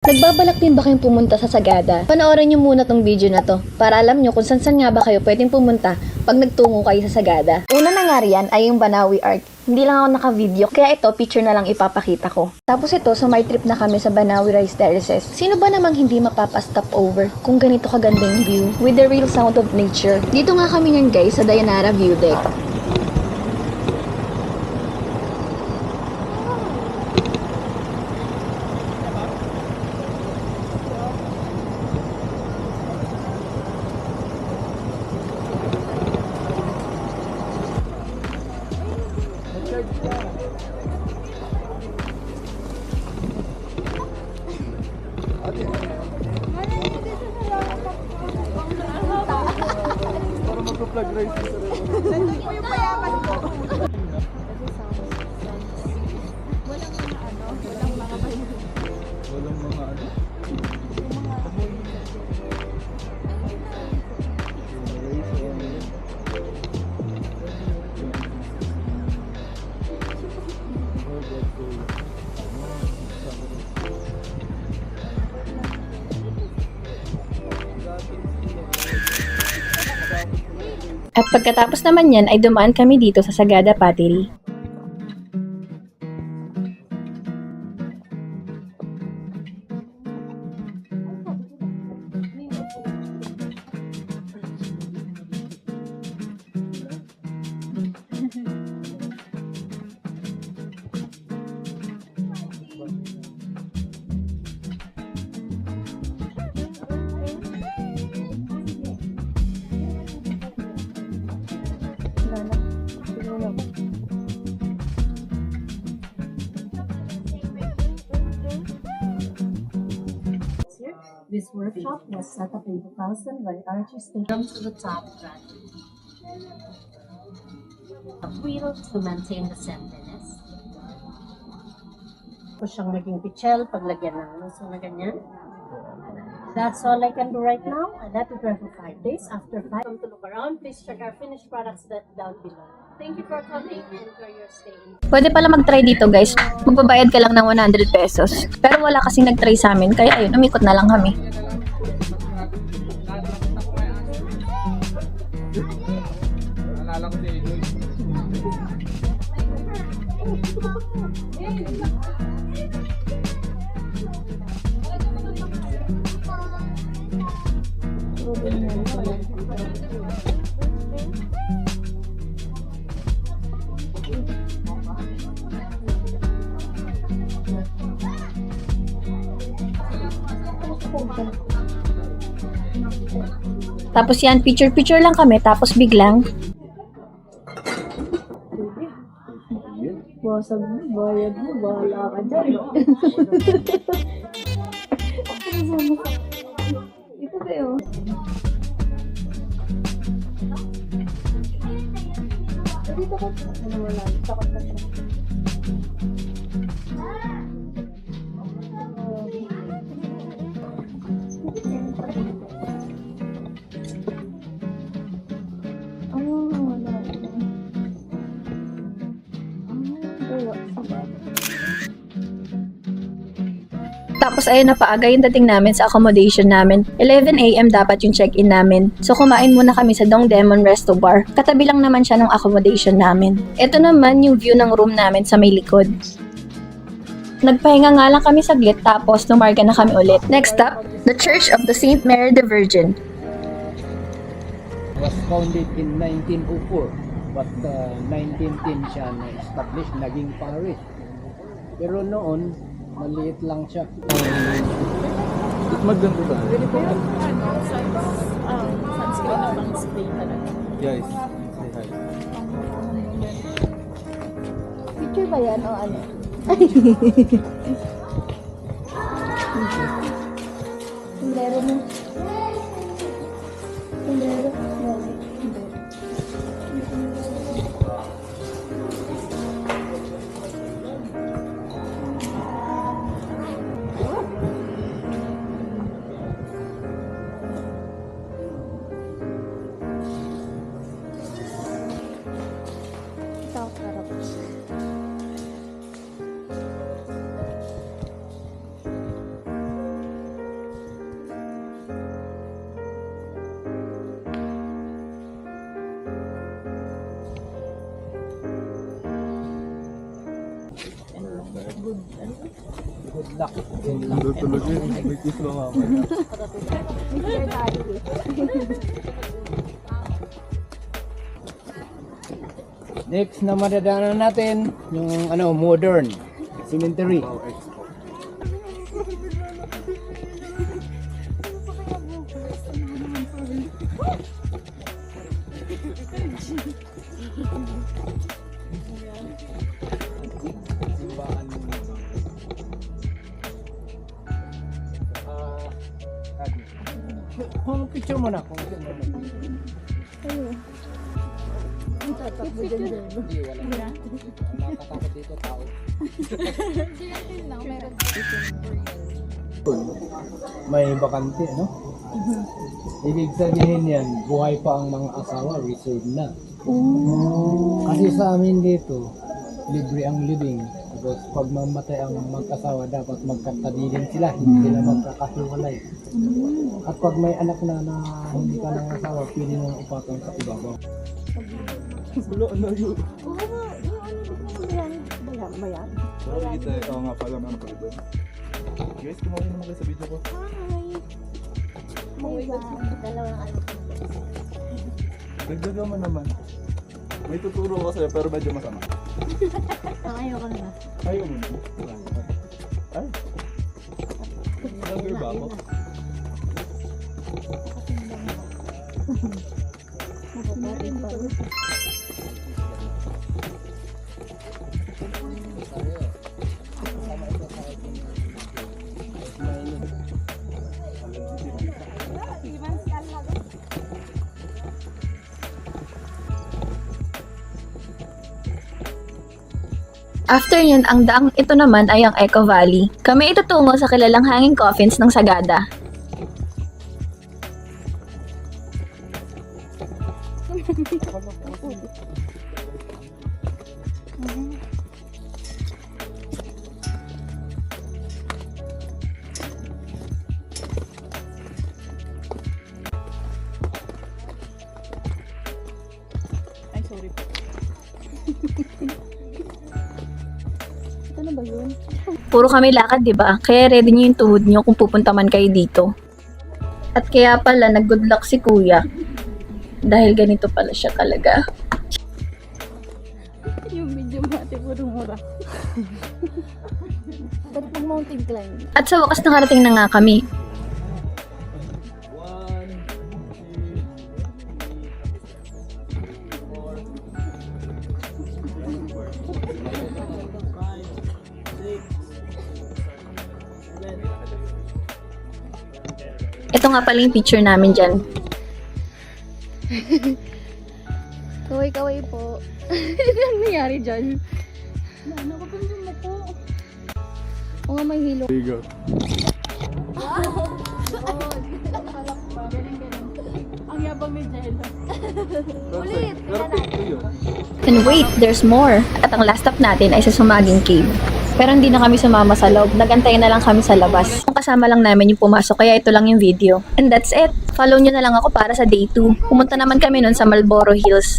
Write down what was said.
Nagbabalak din ba kayong pumunta sa Sagada? Panoorin niyo muna tong video na to para alam niyo kung saan nga ba kayo pwedeng pumunta pag nagtungo kayo sa Sagada. Una na nga riyan ay yung Banawi Art. Hindi lang ako naka-video, kaya ito picture na lang ipapakita ko. Tapos ito, so may trip na kami sa Banawi Rice Terraces. Sino ba namang hindi mapapa-stop over kung ganito kagandang view with the real sound of nature? Dito nga kami niyan guys sa Dayanara View Deck. Flag race sa Nandito po yung payaman ko. Walang mga bayan. Walang mga ano? At pagkatapos naman yan ay dumaan kami dito sa Sagada Pottery. This workshop was set up in 2000 when Archie Stadium to the top track. A wheel to maintain the centerness. Tapos siyang maging pichel, paglagyan ng luso na ganyan. That's all I can do right now. And that will run for 5 days. After 5, come to look around. Please check our finished products down below. Thank you for coming and enjoy your stay. Pwede pala mag-try dito guys. Magbabayad ka lang ng 100 pesos. Pero wala kasing nag-try sa amin, kaya ayun, umikot na lang kami. Naalala ko si Joyce. Tapos yan, picture-picture lang kami, tapos biglang Basag mo, bayad mo, bahala ka dyan. Ito kayo. Dito ko. Ano wala? Takot na siya. Tapos ayun na paaga yung dating namin sa accommodation namin. 11 AM dapat yung check-in namin. So kumain muna kami sa Dong Demon Resto Bar. Katabi lang naman siya ng accommodation namin. Ito naman yung view ng room namin sa may likod. Nagpahinga nga lang kami saglit tapos lumarga na kami ulit. Next stop, the Church of the Saint Mary the Virgin. Was founded in 1904 but 1910 siya na-establish, naging parish. Pero noon, maliit lang siya. Maganda ba? Pwede po sunscreen na bang spray talaga. Guys, say hi. Picture ba yan o ano? Sombrero mo. Sombrero. duck. Doon talaga yun. May kiss lang ako. Next na madadaanan natin, yung modern cemetery. Wow, expo. Simbahan kung picture mo na, kung picture mo na. Hindi, wala. Nakatakot dito tao. May bakante, no? Ibig sabihin yan, buhay pa ang mga asawa, reserved na. Kasi sa amin dito, libre ang living. Tapos pag mamatay ang mag-asawa, dapat magkatabi din sila, hindi sila magkakahiwalay. At pag may anak na hindi ka ng asawa, pwede mong upatong sa ibabaw. Wala, ano yun? Sorry kita eh. Oo nga pala, ano pala doon. Guys, kumawin naman kayo sa video ko. Dagdagan mo naman. May tuturo ko sa'yo pero medyo masama. Ayoko na. Ayaw mo na. Ay. Vlogger ba ako? After yun, ang daang ito naman ay ang Eco Valley. Kami itutungo sa kilalang hanging coffins ng Sagada. Ay, sorry po. Puro kami lakad, di ba? Kaya ready nyo yung tuhod nyo kung pupunta man kayo dito. At kaya pala, nag-good luck si kuya. Dahil ganito pala siya talaga. Yung video mati puro mura. Ba't pag mountain climb? At sa wakas nakarating na nga kami. Ito nga pala yung picture namin dyan. Kaway-kaway po. Ano nangyari dyan? Ano ko ganyan mo po? O nga may hilo. There you go. Ang yabang ni Jello. Ulit! Perfect to yun. And wait, there's more. At ang last stop natin ay sa Sumaging Cave. Pero hindi na kami sumama sa loob. Nagantay na lang kami sa labas. Kasama lang namin yung pumasok, kaya ito lang yung video. And that's it. Follow nyo na lang ako para sa day 2. Pumunta naman kami nun sa Marlboro Hills.